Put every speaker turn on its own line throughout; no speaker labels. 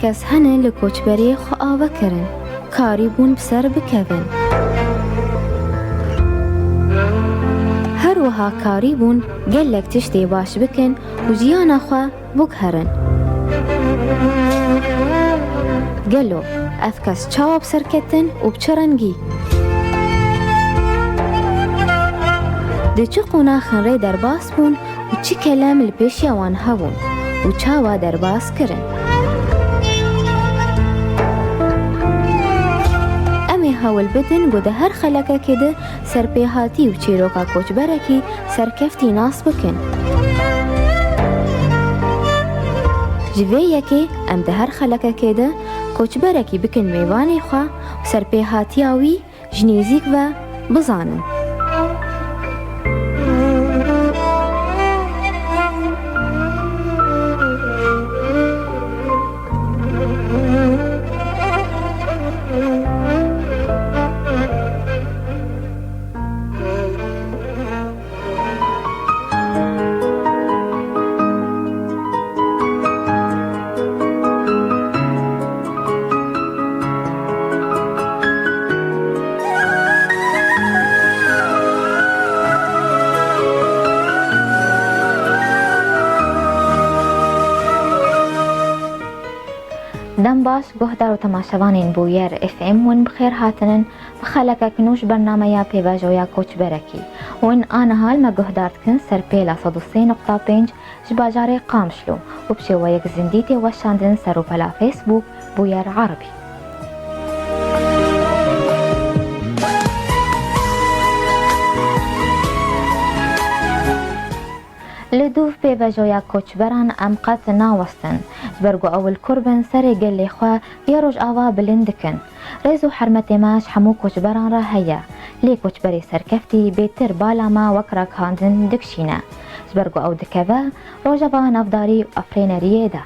کەس هەنە لە کۆچبەری خۆ ئاوەکردن کاری بوون بسەر بکەون هەروەها کاری بوون گەلێک تشتێ باش بکەن و ژیانە خۆ بگهەڕن گەلۆ ئەف کەس چاوە بسەرکەتن و بچە ڕەنگی د چ قۆناخن ڕێ دەرباس بوون و چی کەلەم لە پێشیاوان هەبوون و چاوە دەرباس کردن ئەمێ هەوڵ بدن بۆ دە هەر خەلەکەکێدە سەرپێهاتی و چیرۆکە کۆچبەرێکی سەرکەفتی ناس بکەن ji vê yekê em di her xelekekê de koçberekî bikin mêvanê xwe û serpêhatiya wî ji nêzik ve bizanin. دەم باش گۆهدار و تەماشەوانین بوویەر FM ون بخێر هاتنن بخەلەکە کنوش بەرنامەیە پێڤژۆیە کۆچبەرەکی ون ئانەهال مە گۆهدار دکن سەر پێلا 103.5 ji bajarê Qamişlo û bi şêweyek zindî tê weşandin ser û pela Facebook bûyer Erebî. Li dûv pêvejoya koçberan em qet nawestin ji ber ku ew kurbin serê gelê xwe ya rojava bilind dikin. Rêz û hermetê me ji hemû koçberan re heye. Lê koçberê serkeftî bêtir bala me wek ragihandin dikişîne. Ji ber ku ew dikeve rojava navdarî û efrêneriyê de.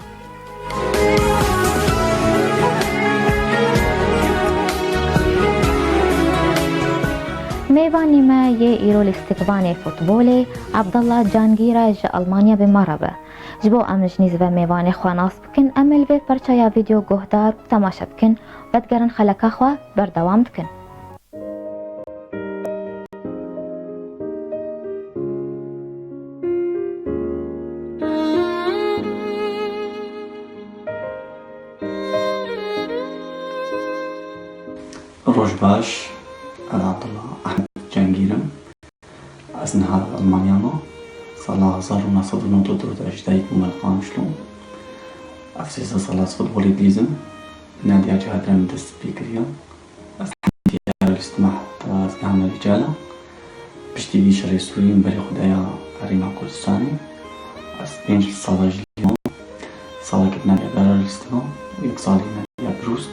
Mêvanê me yê îro li stikvanê futbolê Abdullah Cangîra ji Almanya bi me re be. Ji bo em ji nîz ve mêvanê xwe nas bikin em li vê perçeya vîdeo guhdar û temaşe bikin û vedgerin xeleka xwe berdewam dikin.
Roj baş, Abdullah Ahmed Cangîrim ez niha Almanyano sala 1994 bûme li Qamişlo ev sêzde sala futbolê dîzim nadiya cihatirê min dest pê kiriye ez hemî lîstima heta zdehame rîcala piştî vî şerê Sûriyê min berê Xwedaya Herêma Kurdistanê ez 5 sala ji Lîvan salekî nadiya bera lîstima yek salî nadiya pirûz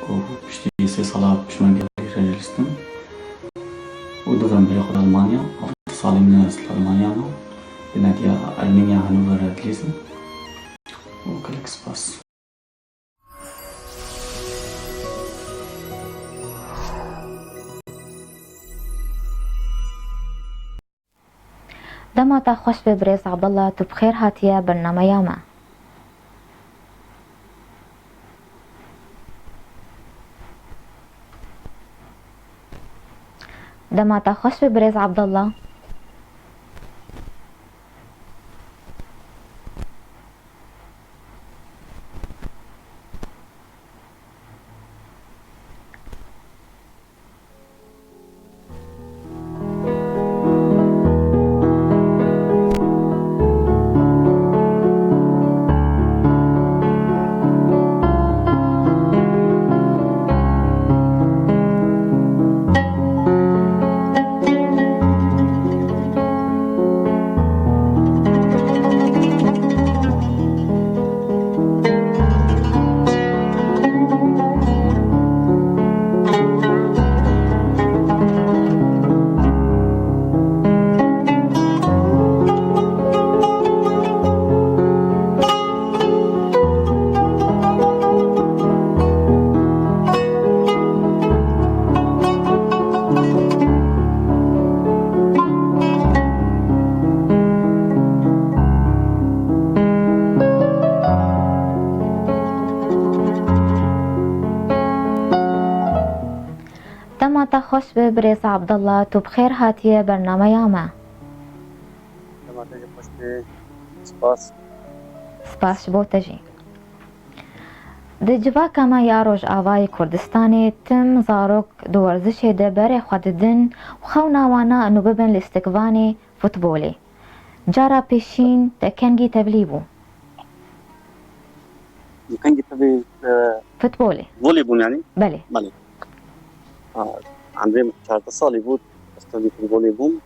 û piştî vî sê sala pişmange rê lîstim û dûvem berê xwe Almanya salê min ez li Almanyano bi nadiya Ermenya Hanûver re dilîzim û gelek spas.
Dema te xweş be birêz Abdullah tu bi xêr hatiye bernameya me. Dema te xweş be birêz Abdullah. بريز عبد الله تو بخير هاتيه برنامج ياما
لما تجي خوش سپاس
سپاس بۆ تەژی دجبا کەمە یاڕۆژ ئاوای کوردستانی تم زارۆک دووەرزشێدە بەرێ خوددن و خەو ناوانە ئەنو ببن لە استقوانی فوتبۆلی جارا پێشین دەکەنگی تەبلی بوو
كان جبت
فوتبۆلی
فولي بون يعني
بەێ
مالي عمري 14 سالي بود استودي في الفولي بوم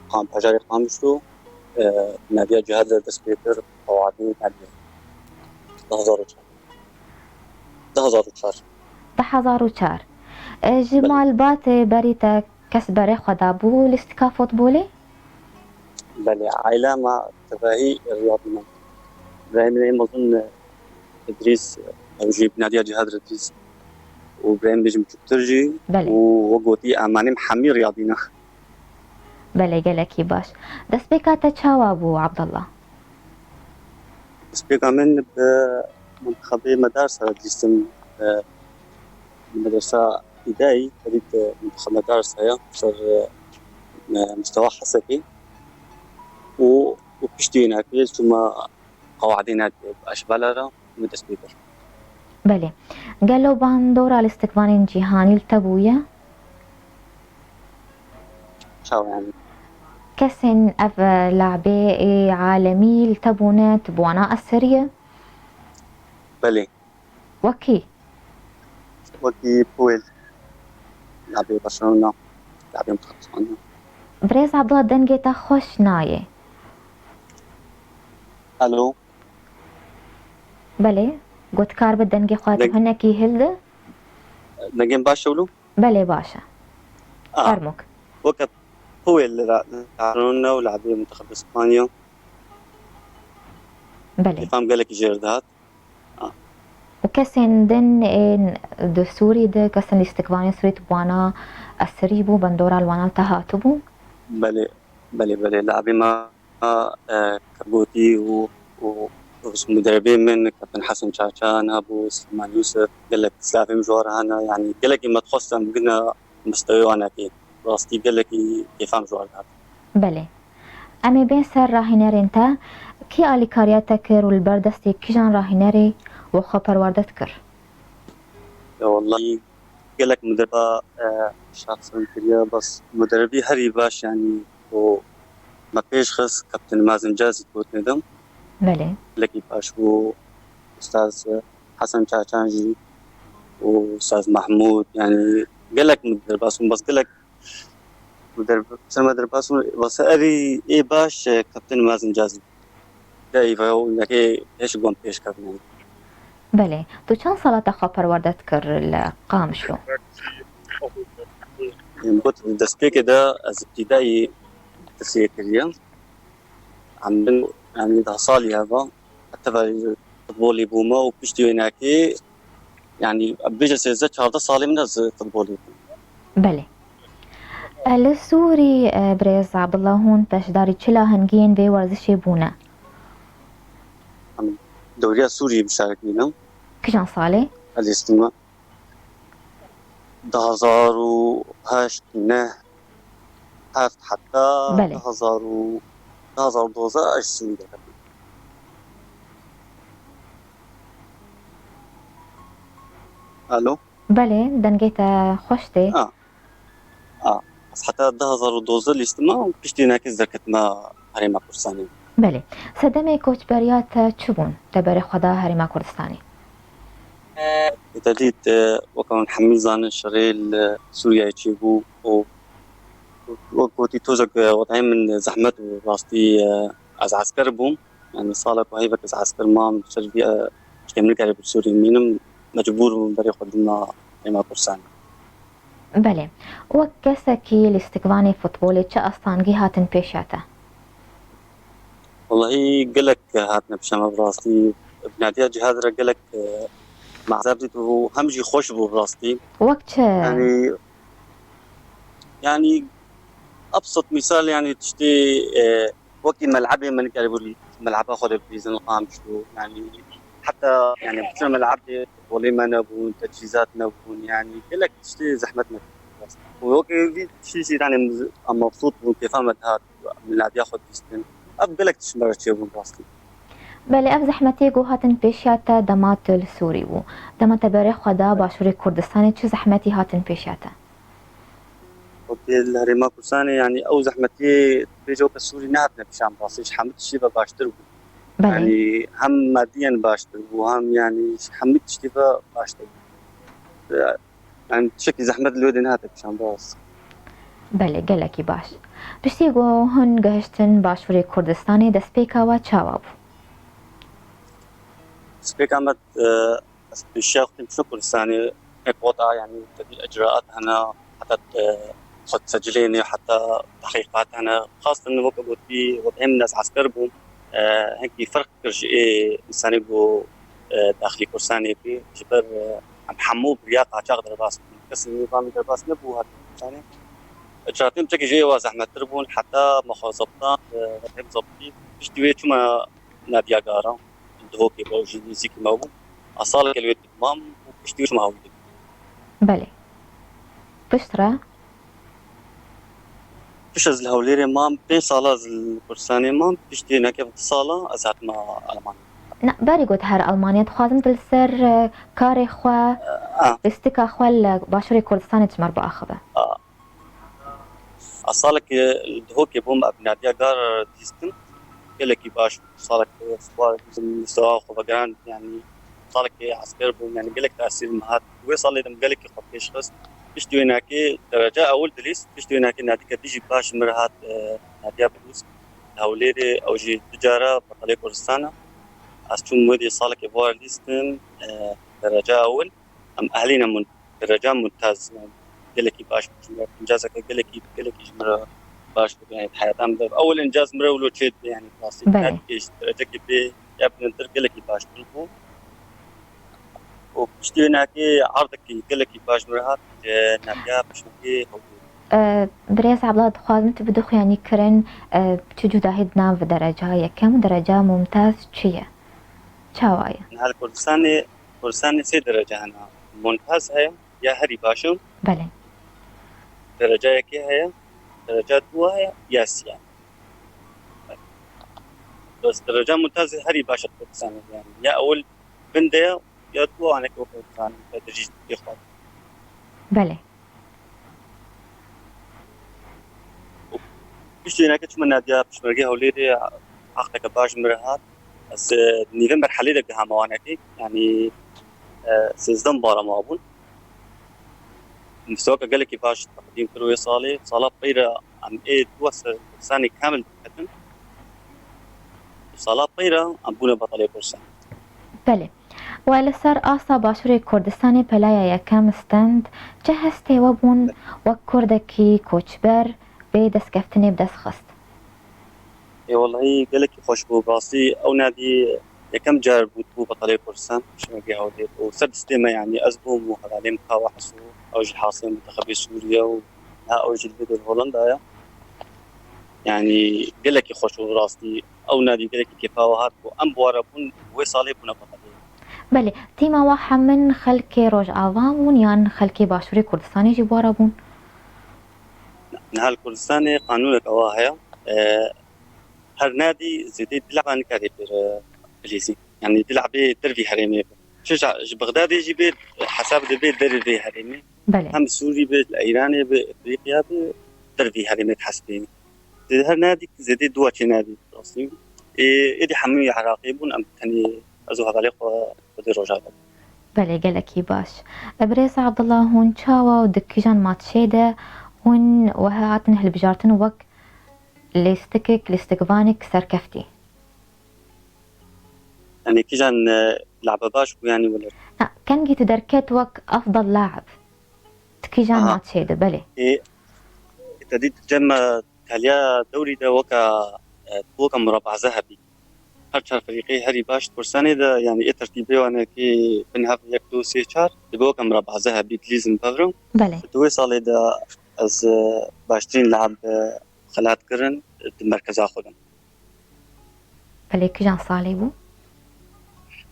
قام بحجاري قام شو نادي جهاد دسبيتر قواعدين نادي 2004
2004 جمال باتێ بەریتە کەس بەرێ خۆدا بوو لیستکا فوتبۆلی
بل عائلة مع تباهي الرياضي من إبراهيم أظن إدريس أو جيب نادي جهاد إدريس وإبراهيم بيجي مترجي
بەێ
ووقوتي أماني محمي رياضينا
بەێ گەلێکی باش دەست پێ کاتە چاوا بوو عەبدەڵڵا
سبيك من بمنتخبي مدارس ديستم مدرسة ابتدائي بديت منتخب مدارس هي صار مستوى حسكي وبشتي هناك ثم قواعدين أشبالها مدى سبيكر
بەێ گەلۆ باندۆرا لیستکوانین جیهانی تەبوویە
شاو يعني
کەسێن ئەڤ لاعبێ عالەمی تەبوونێت بوانە ئەسریە
بلي
وەکی
وكي بويل لاعبي برشلونة لاعبي منتخب اسبانيا
برێز عەبدڵڵا دەنگێتە خۆش نایێ
الو
بەێ گوتکار بە دەنگی خوات
دەنگ-
هەنێکی هێلدە
نجم باش شولو
بەێ باشە فەرمووک
وقت بويل برشلونة ولاعبي منتخب اسبانيا
بەێ
فهم قال لك جيردات
و کەسێن دن دسووری د کەسن لیستکوانی سوریت بوانە ئەسری بوو بەندۆرا لوانە تەهات بوو
بلي لاعبي ما كبوتي مدربين من كابتن حسن شاشان ابو سليمان يوسف قال لك سلافي مجوار انا يعني قال لك ما تخصم قلنا مستوى انا كي راستي قال لك كيف مجوار هذا
بەێ ئەمێ بێن سەر ڕاهینەرێنتە کی ئالیکاریاتە کرد و بەردەستی کیژان ڕاهینەری وەخۆ پەروەردەت کرد
والله قال لك مدربة شخصا كريا بس مدربي هري باش يعني ما بيشخص كابتن مازن جازي كوت ندم
بەێ
لكي باش هو استاذ حسن شاشانجي واستاذ محمود يعني قال لك مدرباسون بس قال لك مدرباسون بس اري اي باش كابتن مازن جازي داي فهو لك ايش قوم بيش كابتن
بەێ تو چەند ساڵاتە خۆ پەروەردەت کرد لە قامشلو
يعني قلت دسبي كده از ابتدائي تسير كريا عم يعني ده صالي هذا حتى في فوتبولي بوما وبشتي هناك يعني بيجي سيزة شهر صالي من از فوتبولي
بەێ لە سووری برێز عەبدڵڵا هون پێشداری چلا هەنگین بێ وەرزشێ بوونە
دوريات سوري مشاركين
کیژان ساڵێ
الاستماع 2008 نه هفت حتى
بله.
2012 ايش سنين الو
بەێ دەنگێتە خۆشتێ
بس حتى 2012 الاستماع بشتي هناك ذكرت ما هريما كورساني
بەێ سەدەمێ کۆچبەریاتە چ بوون دەبەرێ خۆدا هەریما کوردستانی
ابتديت وكان حميد زان الشريل سوريا يجيبو وقتي توزق وضعي من زحمة وراستي از عسكر بوم يعني صالك وهيبك از عسكر ما شربي كامل قريب سوري مينم مجبور بري خدنا ما كورسان
بەێ وەک کەسێکی لیستکوانی فوتبۆلی چه ئەستانگی هاتن پێشاتە
والله قالك هاتنا بشام براستي بناديها جهاد قالك مع زبدت وهمجي خوش بو براستي
وەک چ
يعني ابسط مثال يعني تشتي وقت ملعبي من قريب ملعب اخذ بيزن القام شو يعني حتى يعني بتصير ملعبي ولي ما نبون تجهيزات نبون يعني قال لك تشتي زحمتنا بس ووكي شيء يعني أم مبسوط وكيف عملت هاد من اللي ياخد ديستن أبقلك تشمرت شيء بنباستي
بله أف زحمتي جو هاتن بيشياتا دمات السوري و دمات بريخ خدا باشوري كردستاني چه زحمتي هاتن بيشياتا
اوكي الهريما كرساني يعني او زحمتي بيجو كسوري نهتنا بشام باسيش حمد الشيبه باشتر
بله
يعني هم ماديا باشتر وهم يعني حمد الشيبه باشتر يعني شكل زحمة الودي نهتنا بشام باس
بله گلکی باش پشتی گو هن گهشتن باشوری کردستانی دست پیکا و چاواب
سبيك عمد الشيخ تمشي كرساني هيك وضع يعني تدي الاجراءات هنا حتى خد سجليني حتى تحقيقات هنا خاصة انه وقت في وضعهم ناس عسكر بهم هيك فرق كرجئي انساني بو داخلي كرساني في جبر عم حمو برياقة تاخذ راس بس النظام درباس نبو هذا ثاني اجراءاتهم تجي جوا زحمة تربون حتى مخازبطان وضعهم ضبطي تشتوي شو ناديا قارا هوكي بوجي زيكي موجود أصالة الويت تمام وبشتيش معه
بله بشترا
فيش از الهوليري مام بين صالة الكرساني مام بشتينا كيف صالة أزعت مع ألمان
نا باری گوت هر آلمانیا خوازم دل سر کار خوا استکا خوا باشوری کردستانی تمر با آخبه
أصالة الهوكي بوم أبناديا قار ديستن كلكي باش صالك صبار مستوى خبران يعني صالك عسكر بوم يعني قالك تأثير مهات وصل لهم قالك خطيش خص بيشتوي هناك درجة أول دليس بيشتوي هناك نادي كديجي باش مرهات نادي بروس هوليري أو جي تجارة بطلية كردستان أستون مودي صالك يبوار ليستن درجة أول أم أهلنا من درجة ممتاز قالك باش إنجازك قالك جمرة باش يعني حياتهم أول إنجاز مرة ولو تشيد يعني خلاص
بله
درجة كبيرة يبني نتر قالك باش تلقو وبشتي هناك عرضك قالك باش مرهات ناديا بشوكي
بريس عبد الله خوازم تبدخ يعني كرن بتجو داهدنا في درجة كم درجة ممتاز چية چاوايا
هل كردستاني سي درجة هنا ممتاز هي يا هري باشم
بله
درجة يكي هي درجة دو هي ياس يعني بس درجة ممتازة هري باشا كردستاني يعني يا أول بندية يا دو أنا كردستاني تدريج يخوض
بله
بيشتي هناك شو من ناديا بشمرقي هوليدي عقدك باش مرهات بس نوفمبر حليلة بها موانكي يعني سيزدن بارا مابون مستواك قال لك باش تقديم كروي صالة بيرة عم ايه توصل كرساني كامل بكتن صالة بيرة عم بونا بطلية كرسان
بله ولسر آسا باشوری کردستانی پلایا یکم ستند چه هستی و بون و کردکی کوچبر به دست کفتنی بدست خست
اي والله قال لك خوش بو براسي او نادي يكم جار بو بطلية كرسان مش مقي هودي وسد ستيما يعني ازبوم وهذا مقاوة حسو اوجي حاصل منتخب سوريا وها اوجي الفيديو هولندا يعني قال لك خوش بو براسي او نادي قال لك كيفاوهات وام بواربون وصالي بونا بطلية
بله تیما واحد من خلکی روج آوامون یان خلکی باشوری کردستانی جی بارابون
نهال كردستاني قانونك اواهيا هر نادي زيدي تلعب عن كاري بليزي يعني تلعب دربي حريمي شجع بغداد يجي بيت حساب بيت دربي حريمي
بله
هم سوري بيت الايراني بافريقيا دربي حريمي تحسبين هر نادي زيدي دواتي نادي اصلي ايدي حموي عراقي بون ام ثاني ازو هذا ودي رجال
بله گلکی باش بريس عبد الله هون چاوا و دکیجان مات شیده هون وهاتن هالبجارتن وك ليستكك ليستكفانك سركفتي
يعني كيجان لعبة باش يعني ولا
كان جيت دركت وك افضل لاعب تكيجان مات شيده بله
تديد جمع تاليا دوري ده وكا مربع ذهبي هر فريقي هري باش كرساني ده يعني ايه ترتيبه وانا كي بنهاف يك دو سي چار وكا مربع ذهبي تليزم بافرو
بله
دوي صالي ده از باشترين لعب خلات كرن المركز اخذن
بله كيجان صاليبو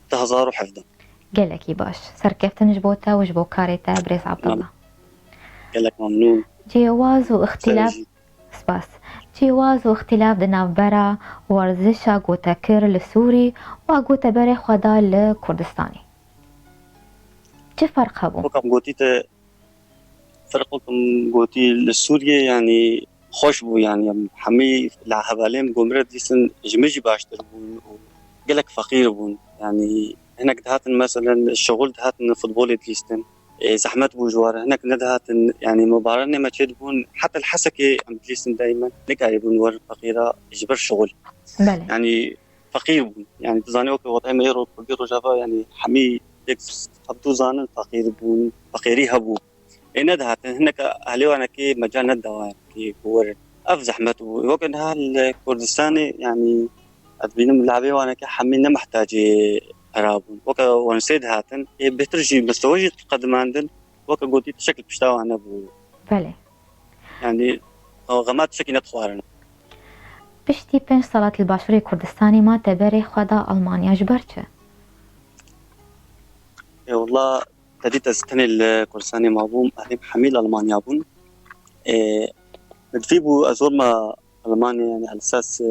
تهزار وحفظن
قالكي باش سركفتن جبوتا وجبو كاريتا بريس عبد الله
قالك ممنون
جواز واختلاف
سرجي.
سباس جواز واختلاف دنافبرا ورزشا قوتا كيرل السوري وقوتا بري خدا الكردستاني چه فرق هبو؟
وكم قوتي فرقكم قوتي للسوريا يعني خوش بو يعني حمي العهبالين قمرة ديسن جمجي باشتر بون وقالك فقير بون يعني هناك دهاتن مثلا الشغل دهاتن فوتبول ديستن زحمت بوجوار هناك ندهاتن يعني مبارنة ما تشدبون حتى الحسكة عم ديستن دايما نقاري بون ور فقيرة يجبر شغل
بله
يعني فقير بون يعني تزاني وقت وضعي ما يرو فقير وجافا يعني حمي ديكس حبتو زانن فقير بون فقيري هبو ندهت هناك أهلي وأنا كي مجال ندوا كي كور أفزحمت ووقت الكردستاني يعني أتبين ملعبي وأنا كي حمينا محتاج أرابون وقت ونسيد هاتن بترجي مستوى تقدم عندن وقت قلتي بشكل بشتاو أنا بو
بله
يعني غمات شكل نتخوارنا
بشتي بين صلاة الباشوري كردستاني ما تبري خدا ألمانيا جبرتش
والله بديت أستني الكردستاني معبوم أهلي حميل ألمانيا بون بدفيبو أزور ما ألمانيا يعني على أساس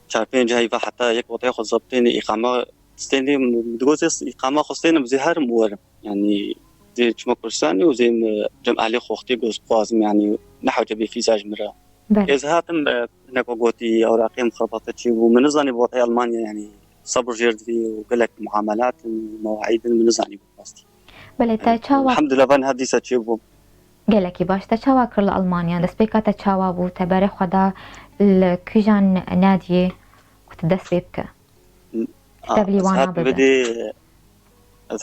شاربين جاي حتى يك وطي ياخذ ضبطين إقامة تستني مدقوز إقامة خصين بزهر مورم يعني زي جمع كردستاني وزي جمع أهلي خوختي جوز قوازم يعني نحو جبي في زاج مرة
بله
إذا هاتم هناك وقوتي أوراقي مخربطة شيء ومنظني بوطي ألمانيا يعني صبر جردي وقلك معاملات مواعيد منظني بوطي
بله تا چاوا
الحمد لله فان هدي ساتشيبو
گلکی باش تا چاوا کرل ألمانيا دسبيكا تا چاوا بو تبري خدا الكيجان ناديه كنت دس بيبكا تبلي وانا بدا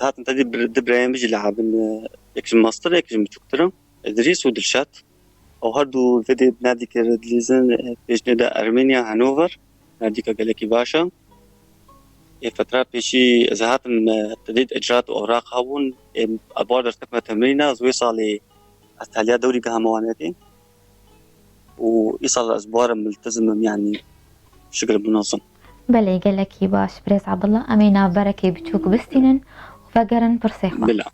هاتم تدي بريم بيجي لعبن يكش ماستر يكش متشكترم إدريس ودرشات أو هردو فيدي نادي كردليزن بيجني دا أرمينيا هانوفر نادي كجلكي باشا فترة بيشي إذا هاتم تديد إجراءات وأوراق هون أبوار ارتكبت تمرينة زوي صالي أستهليا دوري قهمواناتي وإيصال أسبوع ملتزم يعني شكل منظم
بله گلکی باش بريز عبد الله أمينا بركي بتشوك بستينن وفقرن برسيخوا
بالله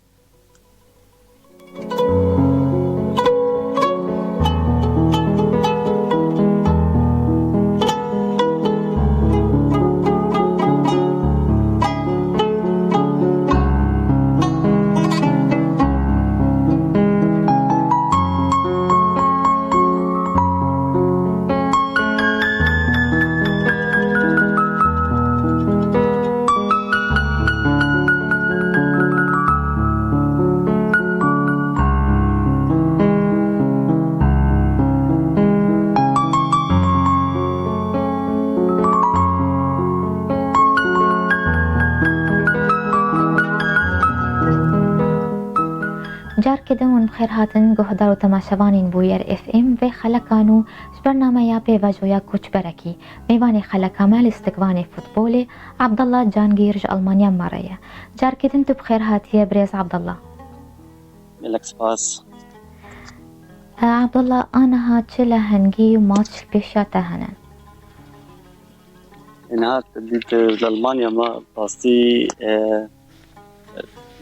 جار كدون بخير هاتن قهدار وتماشوانين بوير اف ام في خلقانو برنامه يا بيفاجويا كوتش بركي ميواني خلقا مال استقواني فوتبولي عبد الله جانجيرج ألمانيا ماريا جار كدن بخير هاتيه بريز عبد الله
لك سباس
عبد الله انا هاتشلا هنجي ماتش بيشاتا هنن
نهار بديت لألمانيا ما باستي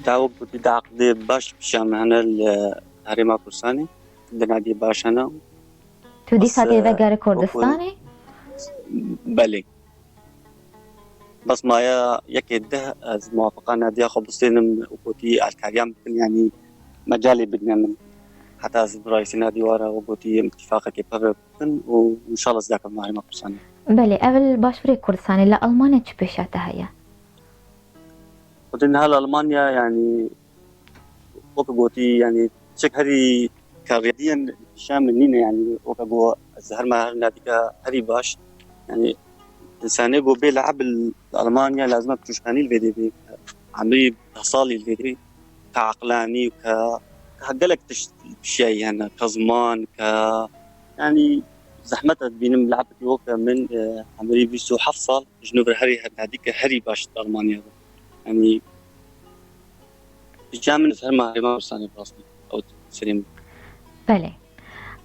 دعوة بدي عقدي باش بشام هنا الهريمة كردستاني نادي باش هنا
تودي
بس
ساتي ذكر كردستاني
بلي بس ما يكيده از موافقة نادي أخو بسينم وقوتي الكاريام يعني مجالي بدنا من حتى از رئيس نادي ورا وقوتي اتفاقه كيف وإن شاء الله زداك مع هريمة كردستاني
بله اول باش فري كردستاني لا ألمانيا چه بيشاتا هيا
قلت هلا ألمانيا يعني وكقوتي يعني شك هري كرياضيا شاملين يعني وكقو الزهر ما ناديك هري باش يعني إنساني جو بيلعب ألمانيا لازم تشوفاني الفيديو عمري تصالي الفيديو كعقلاني كهجلك شيء يعني كزمان يعني زحمتها بين لعبتي وكا من عمري بيسو حفصل جنوب هري ناديك هري باش ألمانيا يعني جامن فهمها ما برساني براسني أو سليم
بله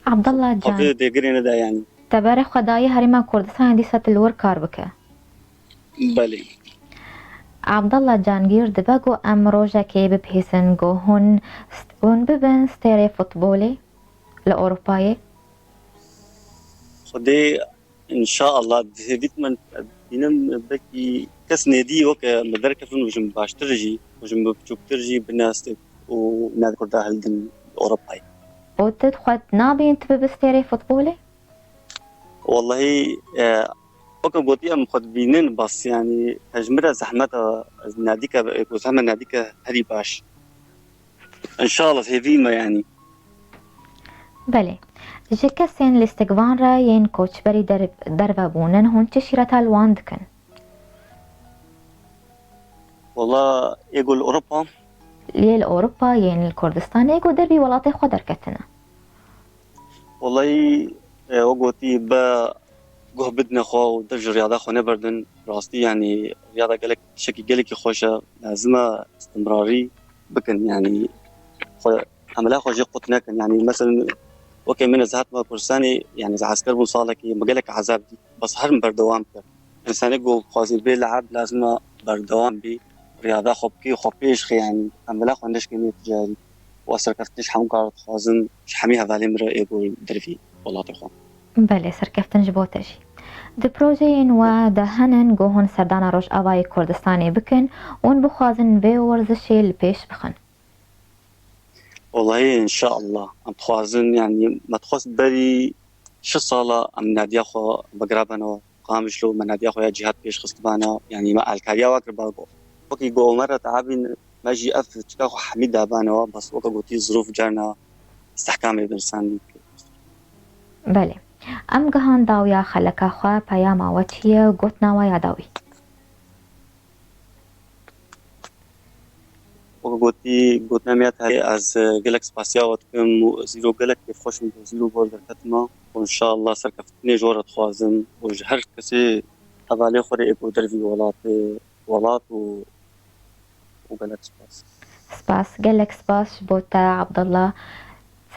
عبد الله جان
قبل دقيقين ده يعني
تبارك خداي هريما كردستان دي سات الور كاربكه
بله
عبد الله جانگیر دبگو ام روژه که بپیسن گو هن ون ببن ستيري فوتبولي لأوروباية
خدي ان شاء الله ديت من دينم بكي كس نادي وك مدرك فين وجم باشترجي وجم بتشوكترجي بالناس ونذكر ده هلدن اوروباي
وتدخل نابي انت بستيري فوتبولي
والله وك قوتي ام خد بينن بس يعني هجمرة زحمتها ناديك وزحمة ناديك هري باش ان شاء الله هذي يعني
بله جكسين الاستقبان را ين كوتش بري دربا بونن هون تشيرتا الواندكن
والله يقول اوروبا
ليل أوروبا ين الكردستان يقو دربي ولاطي خدر كتنا
والله وقوتي با قه بدنا خو ودرج رياضة خو نبردن راستي يعني رياضة قالك شكي قالك خوشة لازمة استمراري بكن يعني عملها خو جي قطنا كان يعني مثلا اوكي من زهات ما كرساني يعني زي عسكر بوصالك مقالك عذاب دي بس هرم بردوام كر انسان يقو خوازي بي لعب لازمة بردوام بي رياضة خو بكي خو بيش يعني عملها خو عندش كمية تجاري وأسر كفتش حمو قارد خوازن حميها فالي مرة يقول درفي والله تخوان
بله سركفتن جبوتشي د پروژین و د هنن گوهن سردان روش آوای کردستانی بکن اون بخوازن به ورزشی لپیش بخن
والله إن شاء الله أم تخوازن يعني ما تخوز بري شو صالة أم نادي أخو بقرابنا قامش له من نادي أخو يا جهات بيش خصبانا يعني ما الكاريا واكر باقو وكي قو مرة تعبين ما جي أف تكاخو حميد دابانا بس وكا قوتي ظروف جارنا استحكامي بنسان
بله ام گهان داویا خلکا خوا پیاما وچیه گوتنا و یاداوی
قلت نمیاد از گلک سپاسیات کم و زیرو گلک خوش می زیرو بردر کتما و ان شاء الله سرکفتنی جورت خوازم و هر کسی حوالی خوری اکو دروی ولات و گلک
سپاس گلک سپاس بوتا عبدالله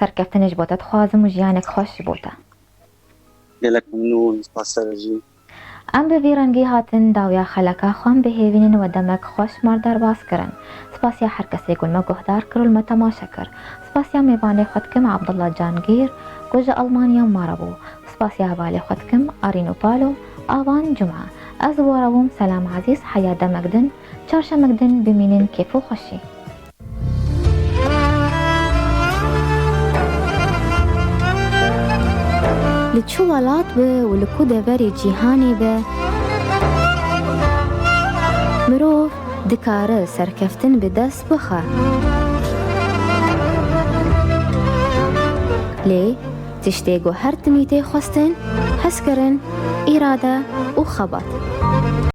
سرکفتنی جبوتا خوازم و جیانک خوش بوتا
گلک ممنون سپاس سرجی
ام به ویرانگی هاتن داویا خلکا خوام به هیوینن و دمک خوش مردار باز کرن سپاسیا هر کسی گل ما گهدار کرل ما تماشا کر سپاسیا میوانه خود کم عبدالله جانگیر گوجه آلمانیا ماربو سپاسیا حوالی خود کم آرینو پالو آوان جمعه از وراوم سلام عزیز حیا دمکدن چارشمکدن بمینن کیفو خوشی لچو ولات به ولکو دەڤەری جیهانی به مرۆڤ دکارە سەرکەفتن بە دەست بخە لێ تشتێک و هەر تمی تێ خواستن هەستکردن ئیرادە و خەبەت